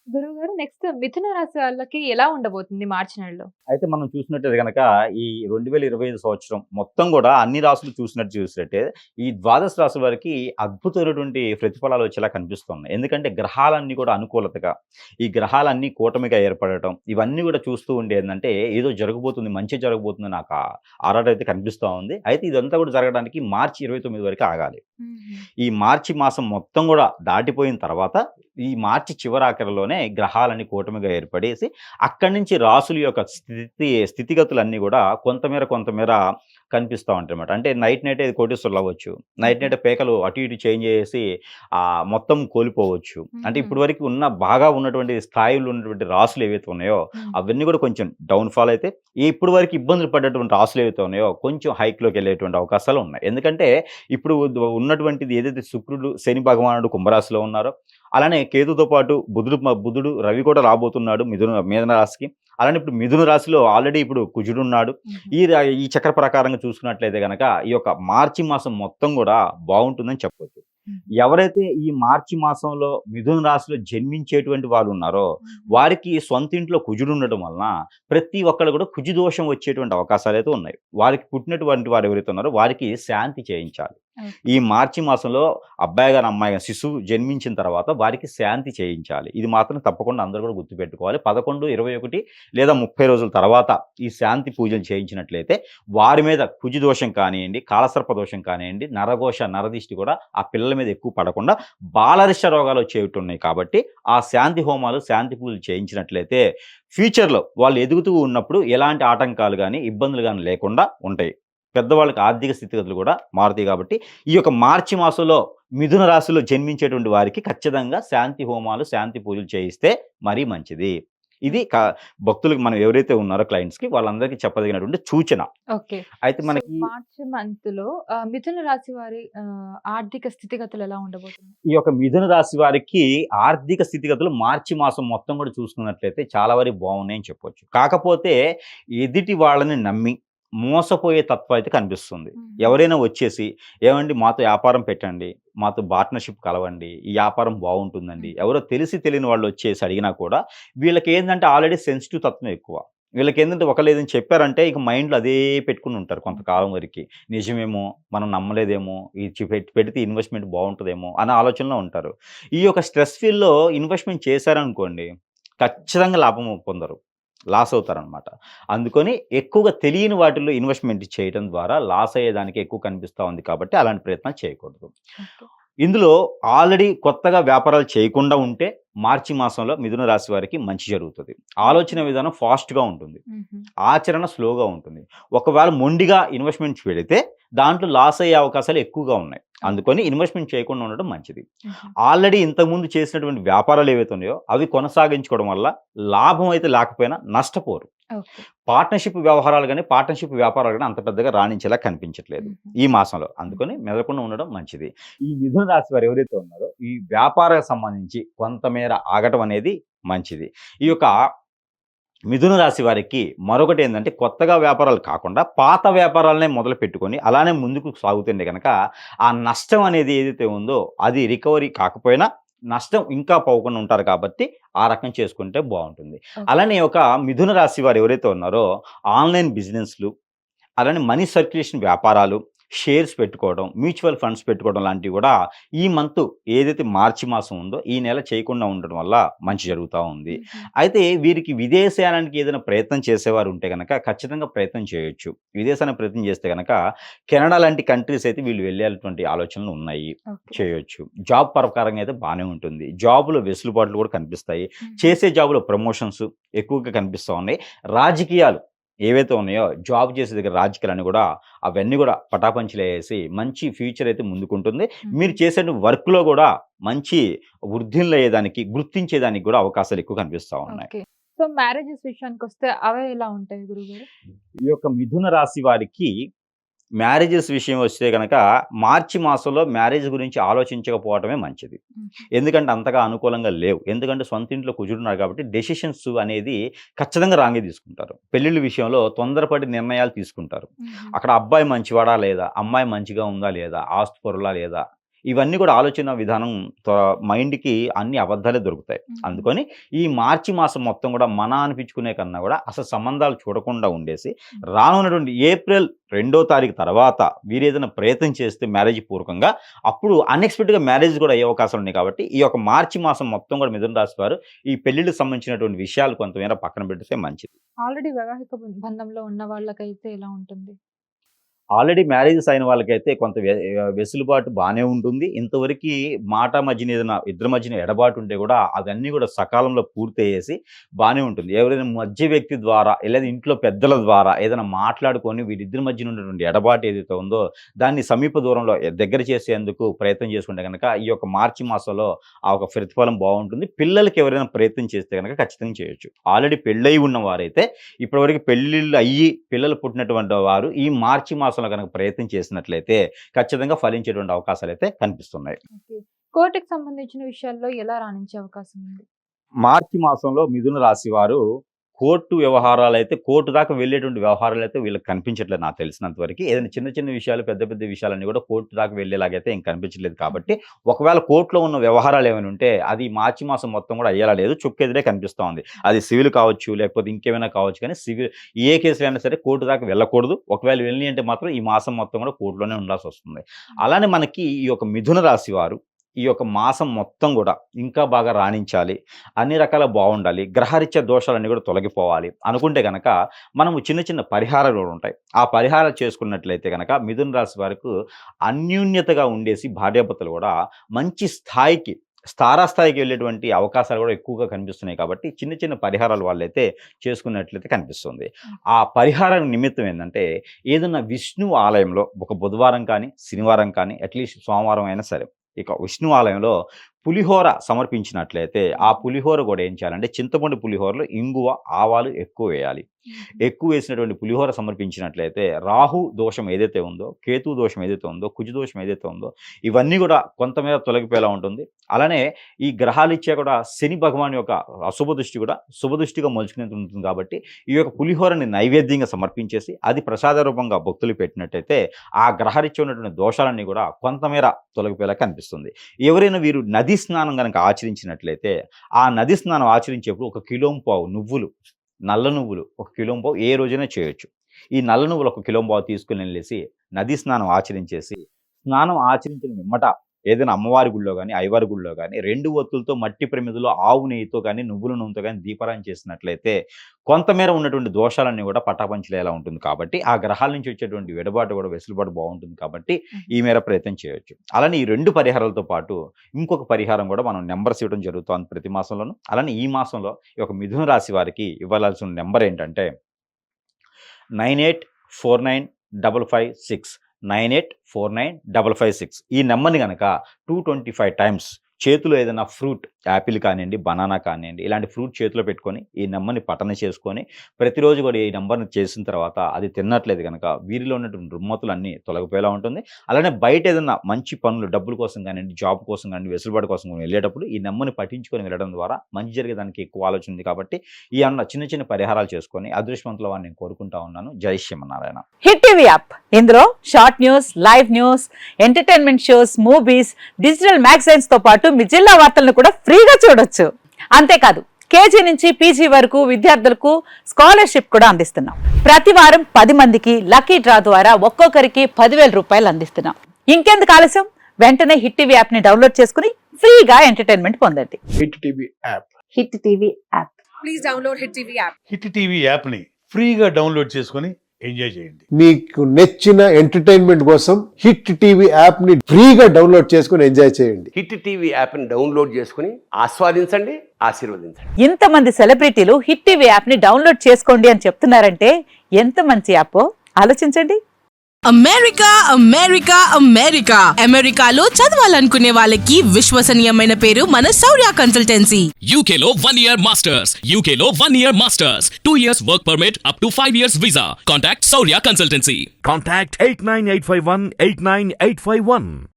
గురువుగారు నెక్స్ట్ మిథున రాశి వాళ్ళకి ఎలా ఉండబోతుంది మార్చి నెలలో? అయితే మనం చూసినట్టయితే గనక ఈ 2025 సంవత్సరం మొత్తం గూడా అన్ని రాసులు చూసినట్టే ఈ ద్వాదశ రాశుల వారికి అద్భుతమైనటువంటి ప్రతిఫలాలు వచ్చేలా కనిపిస్తున్నాయి. ఎందుకంటే గ్రహాలన్నీ కూడా అనుకూలతగా, ఈ గ్రహాలన్నీ కూటమిగా ఏర్పడటం ఇవన్నీ గూడా చూస్తూ ఉంటే ఏందంటే ఏదో జరగబోతుంది, మంచి జరగబోతుంది నాకు ఆరాటైతే కనిపిస్తా ఉంది. అయితే ఇదంతా కూడా జరగడానికి మార్చి 29 వరకు ఆగాలి. హుహు. ఈ మార్చి మాసం మొత్తం గూడా దాటిపోయిన తర్వాత, ఈ మార్చి చివరాఖరిలోనే గ్రహాలన్నీ కూటమిగా ఏర్పడేసి, అక్కడి నుంచి రాసుల యొక్క స్థితిగతులన్నీ గూడా కొంతమేర కనిపిస్తా ఉంటాయన్నమాట. అంటే నైట్ నైటే కోటీశ్వరులవ్వచ్చు. నైట్ హుహు. నైటే పేకలు అటు ఇటు చేంజ్ చేసేసి మొత్తం కోల్పోవచ్చు. అంటే హుహు. ఇప్పటి వరకు బాగా ఉన్నటువంటి స్థాయిలో ఉన్నటువంటి రాసులు ఏవైతే ఉన్నాయో, హ్మ్. అవన్నీ గూడా కొంచెం డౌన్ ఫాల్ అయితే, ఇప్పటి వరకు ఇబ్బందులు పడ్డటువంటి రాసులు ఏవైతే ఉన్నాయో, కొంచెం హైక్‌లోకెళ్ళేటువంటి అవకాశాలున్నాయి. ఎందుకంటే ఇప్పుడు ఉన్నటువంటిది ఏదైతే శుక్రుడు, శని భగవానుడు కుంభరాశిలో ఉన్నారో, అలానే కేతుతో పాటు బుధుడు, రవి కూడా రాబోతున్నాడు మీన రాశికి. అలానే ఇప్పుడు మిథున రాశిలో ఆల్రెడీ ఇప్పుడు కుజుడున్నాడు. హుహు. ఈ చక్ర ప్రకారంగా చూసుకున్నట్లయితే గనక ఈ యొక్క మార్చి మాసం మొత్తం గూడా బావుంటుందని చెప్పొచ్చు. హుహు. ఎవరైతే ఈ మార్చి మాసంలో మిథున రాశిలో జన్మించేటువంటి వాళ్ళున్నారో, హుహు. వారికి సొంతింట్లో కుజుడుండడం వలన ప్రతి ఒక్కళ్ళు కూడా కుజు దోషం వచ్చేటువంటి అవకాశాలైతే ఉన్నాయి. వారికి పుట్టినటువంటి వారు ఎవరైతే ఉన్నారో వారికి శాంతి చేయించాలి. ఓకే. ఈ మార్చి మాసంలో అబ్బాయి గాని, అమ్మాయి గాని శిశువు జన్మించిన తర్వాత వారికి శాంతి చేయించాలి. ఇది మాత్రం తప్పకుండా అందరూ కూడా గుర్తుపెట్టుకోవాలి. 11, 21 లేదా 30 రోజుల తర్వాత ఈ శాంతి పూజలు చేయించినట్లయితే వారి మీద కుజు దోషం కానియండి, కాలసర్ప దోషం కానియండి, నరఘోష, నరదిష్టి కూడా ఆ పిల్లల మీద ఎక్కువ పడకుండా బాలరిష్ట రోగాలు వచ్చేవున్నాయి కాబట్టి ఆ శాంతి హోమాలు, శాంతి పూజలు చేయించినట్లయితే ఫ్యూచర్‌లో వాళ్ళు ఎదుగుతూ ఉన్నప్పుడు ఎలాంటి ఆటంకాలు గాని, ఇబ్బందులు గాని లేకుండా ఉంటాయి. పెద్దవాళ్ళకి ఆర్థిక స్థితిగతులు కూడా మారుతాయి కాబట్టి, ఈ యొక్క మార్చి మాసంలో మిథున రాశిలో జన్మించేటువంటి వారికి ఖచ్చితంగా శాంతి హోమాలు, శాంతి పూజలు చేయిస్తే మరీ మంచిది. ఇది భక్తులకి మనం ఎవరైతే ఉన్నారో క్లయింట్స్‌కి వాళ్ళందరికీ చెప్పదగినటువంటి సూచన. ఓకే. అయితే సో, మనకి మార్చి మంత్‌లో మిథున రాశి వారి ఆర్థిక స్థితిగతులు ఎలా ఉండబోతుంది? ఈ యొక్క మిథున రాశి వారికి ఆర్థిక స్థితిగతులు మార్చి మాసం మొత్తం కూడా చూసుకున్నట్లయితే చాలా వరకు బాగున్నాయని చెప్పొచ్చు. కాకపోతే ఎదుటి వాళ్ళని నమ్మి మోసపోయే తత్వం అయితే కనిపిస్తుంది. హుహు. ఎవరైనా వచ్చేసి "ఏవండీ మాతో వ్యాపారం పెట్టండి. మాతో పార్ట్నర్‌షిప్ కలవండి. ఈ వ్యాపారం బాగుంటుందండి." హ్మ్. ఎవరో తెలిసి తెలియని వాళ్ళు వచ్చేసి అడిగినా కూడా వీళ్ళకేందంటే ఆల్రెడీ సెన్సిటివ్ తత్వం ఎక్కువ. వీళ్ళకేందంటే ఒకళ్ళు ఏదైనా చెప్పారంటే ఇక మైండ్‌లో అదే పెట్టుకొని ఉంటారు హుహు. కొంతకాలం వరకి. నిజమేమో! మనం నమ్మలేదేమో! ఇది పెడితే ఇన్వెస్ట్‌మెంట్ బావుంటదేమో! అనే ఆలోచనలో ఉంటారు. ఈ యొక్క స్ట్రెస్ ఫీల్‌లో ఇన్వెస్ట్‌మెంట్ చేశారనుకోండి, ఖచ్చితంగా లాభం పొందరు. లాస్ అవుతారనమాట. అందుకని ఎక్కువగా తెలియని వాటిల్లో ఇన్వెస్ట్‌మెంట్ చేయడం ద్వారా లాస్ అయ్యేదానికి ఎక్కువ కనిపిస్తా ఉంది కాబట్టి అలాంటి ప్రయత్నాలు చేయకూడదు. ఓకే. ఇందులో ఆల్రెడీ కొత్తగా వ్యాపారాలు చేయకుండా ఉంటే మార్చి మాసంలో మిథున రాశి వారికి మంచి జరుగుతది. హుహు. ఆలోచన విధానం ఫాస్ట్‌గా ఉంటుంది. హుహు. ఆచరణ స్లోగా ఉంటుంది. ఒకవేళ మొండిగా ఇన్వెస్ట్‌మెంట్స్ పెడితే దాంట్లో లాస్ అయ్యే అవకాశాలు ఎక్కువగా ఉన్నాయి. ఓకే. అందుకని ఇన్వెస్ట్‌మెంట్ చేయకుండా ఉండడం మంచిది. హుహు. ఆల్రెడీ ఇంతకుముందు చేసినటువంటి వ్యాపారాలు ఏవైతే ఉన్నాయో అవి కొనసాగించుకోవడం వల్ల లాభం అయితే లేకపోయినా నష్టపోరు. ఓకే. పార్ట్నర్‌షిప్ వ్యాపారాలు గాని అంత పెద్దగా రాణించేలా కనిపించట్లేదు హుహు. ఈ మాసంలో. అందుకని హుహు. మెదలకుండా ఉండడం మంచిది. ఈ మిథున రాశి వారు ఎవరైతే ఉన్నారో ఈ వ్యాపారానికి సంబంధించి కొంతమేర ఆగటం అనేది మంచిది. ఈ యొక్క మిథున రాశి వారికి మరొకటేందంటే కొత్తగా వ్యాపారాలు కాకుండా పాత వ్యాపారాలనే మొదలుపెట్టుకొని అలానే ముందుకు సాగుతుంటే గనక ఆ నష్టం అనేది ఏదైతే ఉందో అది రికవరీ కాకపోయినా నష్టం ఇంకా పోకుండా ఉంటారు కాబట్టి ఆ రకం చేసుకుంటే బావుంటుంది. ఓకే. అలానే ఒక మిథున రాశి వారు ఎవరైతే ఉన్నారో ఆన్‌లైన్ బిజినెస్‌లు అలానే మనీ సర్క్యులేషన్ వ్యాపారాలు, షేర్స్ పెట్టుకోవడం, మ్యూచువల్ ఫండ్స్ పెట్టుకోవడం లాంటివి గూడా ఈ మంతు ఏదైతే మార్చి మాసం ఉందో, ఈ నెల చేయకుండా ఉండడం వల్ల మంచి జరుగుతా ఉంది. హుహు. అయితే వీరికి విదేశయానానికి ఏదైనా ప్రయత్నం చేసేవారు ఉంటే గనక ఖచ్చితంగా ప్రయత్నం చేయొచ్చు. విదేశానికి ప్రయత్నం చేస్తే గనక కెనడా లాంటి కంట్రీస్ అయితే వీళ్ళు వెళ్ళేటువంటి ఆలోచనలు ఉన్నాయి. ఓకే. చేయొచ్చు. జాబ్ ప్రకారంగా అయితే బానే ఉంటుంది. జాబ్‌లో వెసులుబాట్లు కూడా కనిపిస్తాయి. హుహు. చేసే జాబ్‌లో ప్రమోషన్స్ ఎక్కువగా కనిపిస్తా ఉన్నాయి. రాజకీయాలు ఏవైతే ఉన్నాయో జాబ్ చేసే దగ్గర రాజకీయాలన్నీ గూడా అవన్నీ గూడా పటాపంచలేసి మంచి ఫ్యూచర్ అయితే ముందుకుంటుంది. హుహు. మీరు చేసే వర్క్‌లో గూడా మంచి వృద్ధిల్లయ్యేదానికి, గుర్తించేదానికి గూడా అవకాశాలు ఎక్కువ కనిపిస్తా ఉన్నాయి. ఓకే. సో, మ్యారేజెస్ విషయానికొస్తే అవే ఎలా ఉంటాయి గురువుగారు? ఈ యొక్క మిథున రాశి వారికి మ్యారేజెస్ విషయం వస్తే గనక మార్చి మాసంలో మ్యారేజ్ గురించి ఆలోచించకపోవటమే మంచిది. హుహు. ఎందుకంటే అంతగా అనుకూలంగా లేవు. ఎందుకంటే సొంత ఇంట్లో కుజుడున్నాడు కాబట్టి డెసిషన్స్ అనేది ఖచ్చితంగా రాంగే తీసుకుంటారు. పెళ్ళిళ్ళ విషయంలో తొందరపడి నిర్ణయాలు తీసుకుంటారు. హుహు. అక్కడ అబ్బాయి మంచివాడా లేదా? అమ్మాయి మంచిగా ఉందా లేదా? ఆస్తిపరులా లేదా? ఇవన్నీ కూడా ఆలోచన విధానం మైండ్‌కి అన్ని అబద్ధాలే దొరుకుతాయి. అందుకని ఈ మార్చి మాసం మొత్తం కూడా మన అనిపించుకునే కన్నా కూడా అసలు సంబంధాలు చూడకుండా ఉండేసి రానున్నటువంటి ఏప్రిల్ 2వ తారీఖు తర్వాత వీరేదైనా ప్రయత్నం చేస్తే మ్యారేజ్ పూర్వకంగా అప్పుడు అన్‌ఎక్స్‌పెక్టెడ్‌గా మ్యారేజ్ కూడా అయ్యే అవకాశాలు ఉన్నాయి కాబట్టి ఈ యొక్క మార్చి మాసం మొత్తం కూడా మిథున రాశి వారు ఈ పెళ్ళిళ్ళకి సంబంధించినటువంటి విషయాలు కొంతమేర పక్కన పెడితే మంచిది. ఆల్రెడీ వైవాహిక బంధంలో ఉన్న వాళ్ళకైతే ఎలా ఉంటుంది? ఆల్రెడీ మ్యారేజెస్ అయిన వాళ్ళకైతే కొంత వెసులుబాటు బానే ఉంటుంది. ఇంతవరకి మాట మధ్యన ఏదైనా ఇద్దరి మధ్యన ఎడబాటు ఉంటే కూడా అవన్నీ కూడా సకాలంలో పూర్తయ్యేసి బానే ఉంటుంది. ఎవరైనా మధ్య వ్యక్తి ద్వారా లేదా ఇంట్లో పెద్దల ద్వారా ఏదైనా మాట్లాడుకొని వీరిద్దరి మధ్యన ఉన్నటువంటి ఎడబాటు ఏదైతే ఉందో దాన్ని సమీప దూరంలో దగ్గర చేసేందుకు ప్రయత్నం చేసుకుంటే గనక ఈ యొక్క మార్చి మాసంలో ఆ ఒక ప్రతిఫలం బావుంటుంది. పిల్లలకి ఎవరైనా ప్రయత్నం చేస్తే గనక ఖచ్చితంగా చేయొచ్చు. ఆల్రెడీ పెళ్ళై ఉన్న వారైతే ఇప్పటివరకు పెళ్ళిళ్ళు అయ్యి పిల్లలు పుట్టినటువంటి వారు ఈ మార్చి మాసంలో కనుక ప్రయత్నం చేసినట్లయితే ఖచ్చితంగా ఫలించేటువంటి అవకాశాలైతే కనిపిస్తున్నాయి. ఓకే. కోర్ట్‌కి సంబంధించిన విషయాల్లో ఎలా రాణించే అవకాశం ఉంది? మార్చి మాసంలో మిథున రాశి వారు కోర్టు వ్యవహారాలైతే కోర్టు దాకా వెళ్ళేటువంటి వ్యవహారాలైతే వీళ్ళకి కనిపించట్లేదు నాకు తెలిసినంత వరకి. ఏదైనా చిన్న చిన్న విషయాలు, పెద్ద పెద్ద విషయాలన్నీ కూడా కోర్టు దాకా వెళ్ళేలాగైతే ఏం కనిపించట్లేదు కాబట్టి, ఒకవేళ కోర్టులో ఉన్న వ్యవహారాలు ఏమైనా ఉంటే అది మార్చి మాసం మొత్తం కూడా అయ్యేలా లేదు. చుక్కెదురే కనిపిస్తా ఉంది. అది సివిల్ కావచ్చు, లేకపోతే ఇంకేమైనా కావచ్చు కానీ ఏ కేసులైనా సరే కోర్టు దాకా వెళ్ళకూడదు. ఒకవేళ వెళ్ళి అంటే మాత్రం ఈ మాసం మొత్తం కూడా కోర్టులోనే ఉండాల్సి వస్తుంది. అలానే మనకి ఈ యొక్క మిథున రాశి వారు ఈ యొక్క మాసం మొత్తం కూడా ఇంకా బాగా రాణించాలి, అన్ని రకాల బాగుండాలి, గ్రహరీత్యా దోషాలన్నీ కూడా తొలగిపోవాలి అనుకుంటే గనక మనము చిన్న చిన్న పరిహారాలు కూడా ఉంటాయి. ఆ పరిహారాలు చేసుకున్నట్లయితే గనక మిథున రాశి వారికి అన్యోన్యతగా ఉండేసి భార్యాభర్తలు కూడా మంచి స్థాయికి తారాస్థాయికి వెళ్ళేటువంటి అవకాశాలు కూడా ఎక్కువగా కనిపిస్తున్నాయి కాబట్టి చిన్న చిన్న పరిహారాలు వాళ్ళైతే చేసుకున్నట్లయితే కనిపిస్తుంది. ఆ పరిహారం నిమిత్తం ఏంటంటే ఏదైనా విష్ణు ఆలయంలో ఒక బుధవారం కానీ, శనివారం కానీ, అట్లీస్ట్ సోమవారం అయినా సరే ఇక విష్ణు ఆలయంలో పులిహోర సమర్పించినట్లయితే ఆ పులిహోర కూడా ఏం చేయాలంటే చింతపండు పులిహోరలో ఇంగువ, ఆవాలు ఎక్కువ వేయాలి. ఎక్కువ వేసినటువంటి పులిహోర సమర్పించినట్లయితే రాహు దోషం ఏదైతే ఉందో, కేతు దోషం ఏదైతే ఉందో, కుజ దోషం ఏదైతే ఉందో ఇవన్నీ కూడా కొంతమేర తొలగిపోయేలా ఉంటుంది. అలానే ఈ గ్రహాలు ఇచ్చే కూడా శని భగవాన్ యొక్క అశుభ దృష్టి కూడా శుభ దృష్టిగా మలుచుకునేది ఉంటుంది కాబట్టి ఈ యొక్క పులిహోరని నైవేద్యంగా సమర్పించేసి అది ప్రసాద రూపంగా భక్తులు పెట్టినట్టయితే ఆ గ్రహరీత్యా ఉన్నటువంటి దోషాలన్నీ కూడా కొంతమేర తొలగిపోయేలా కనిపిస్తుంది. ఎవరైనా వీరు నది స్నానం కనుక ఆచరించినట్లయితే ఆ నది స్నానం ఆచరించేప్పుడు 1 కిలోంపావు నువ్వులు, నల్ల నువ్వులు 1 కిలోంపావు ఏ రోజైనా చేయొచ్చు. ఈ నల్ల నువ్వులు 1 కిలోంపావు తీసుకుని వెళ్ళేసి నది స్నానం ఆచరించేసి స్నానం ఆచరించిన వెమ్మట ఏదైనా అమ్మవారి గుడిలో కానీ, అయ్యవారి గుడిలో కానీ 2 ఒత్తులతో మట్టి ప్రమిదలో ఆవు నెయ్యితో కానీ, నువ్వుల నూనెతో కానీ దీపారాయణ చేసినట్లయితే కొంతమేర ఉన్నటువంటి దోషాలన్నీ కూడా పటాపంచలేలా ఉంటుంది కాబట్టి ఆ గ్రహాల నుంచి వచ్చేటువంటి వెడబాటు కూడా వెసులుబాటు బాగుంటుంది కాబట్టి ఈ మేర ప్రయత్నం చేయొచ్చు. అలానే ఈ 2 పరిహారాలతో పాటు ఇంకొక పరిహారం కూడా మనం నెంబర్స్ ఇవ్వడం జరుగుతుంది ప్రతి మాసంలోనూ. అలానే ఈ మాసంలో ఈ యొక్క మిథున రాశి వారికి ఇవ్వాల్సిన నెంబర్ ఏంటంటే 98495556 98495556 ఈ నెంబర్ని కనుక 225 టైమ్స్ చేతిలో ఏదైనా ఫ్రూట్, యాపిల్ కానివ్వండి, బనానా కానివ్వండి, ఇలాంటి ఫ్రూట్ చేతిలో పెట్టుకొని ఈ నెంబర్ని పఠన చేసుకొని ప్రతిరోజు కూడా ఈ నెంబర్ని చేసిన తర్వాత అది తిన్నట్లేదు కనుక వీరిలో ఉన్నటువంటి రుమ్మతులన్నీ తొలగిపోయేలా ఉంటుంది. అలానే బయట ఏదైనా మంచి పనులు డబ్బుల కోసం కానివ్వండి, జాబ్ కోసం కానివ్వండి, వెసులుబాటు కోసం వెళ్ళేటప్పుడు ఈ నెంబర్ని పఠించుకొని వెళ్ళడం ద్వారా మంచి జరిగేదానికి ఎక్కువ ఆలోచన ఉంది కాబట్టి ఈ చిన్న చిన్న పరిహారాలు చేసుకొని అదృష్టవంతుల వారిని నేను కోరుకుంటా ఉన్నాను. జై శ్రీమన్నారాయణ. హిట్ టీవీ యాప్ ఇందులో short news, live news, entertainment shows, movies, digital magazines తో పాటు మీ జిల్లా వార్తలను కూడా ఫ్రీగా చూడొచ్చు. అంతేకాదు కేజీ నుంచి పీజీ వరకు విద్యార్థులకు స్కాలర్షిప్ కూడా అందిస్తున్నాం. ప్రతి వారం 10 మందికి లక్కీ డ్రా ద్వారా ఒక్కొక్కరికి 10,000 రూపాయలు అందిస్తున్నాం. ఇంకెందుకు ఆలస్యం, వెంటనే హిట్ టీవీ యాప్ ని డౌన్లోడ్ చేసుకుని ఫ్రీగా ఎంటర్టైన్మెంట్ పొందండి. Hit TV app. Hit TV app. Please download hit TV app. Hit TV app ని ఫ్రీగా డౌన్లోడ్ చేసుకొని ఎంజాయ్ చేయండి. మీకు నచ్చిన ఎంటర్టైన్మెంట్ కోసం హిట్ టీవీ యాప్ ని ఫ్రీగా డౌన్లోడ్ చేసుకొని ఎంజాయ్ చేయండి. హిట్ టీవీ యాప్ ని డౌన్లోడ్ చేసుకుని ఆస్వాదించండి, ఆశీర్వదించండి. ఇంతమంది సెలబ్రిటీలు హిట్ టీవీ యాప్ ని డౌన్లోడ్ చేసుకోండి అని చెప్తున్నారంటే ఎంత మంచి యాప్ ఆలోచించండి. అమెరికా అమెరికా అమెరికా అమెరికాలో చదవాలనుకునే వాళ్ళకి విశ్వసనీయమైన పేరు మన శౌర్య కన్సల్టెన్సీ. UK లో 1 year masters. UK లో 1 year masters. 2 years work permit up to 5 years visa. Contact Saurya Consultancy. Contact 89851 89851.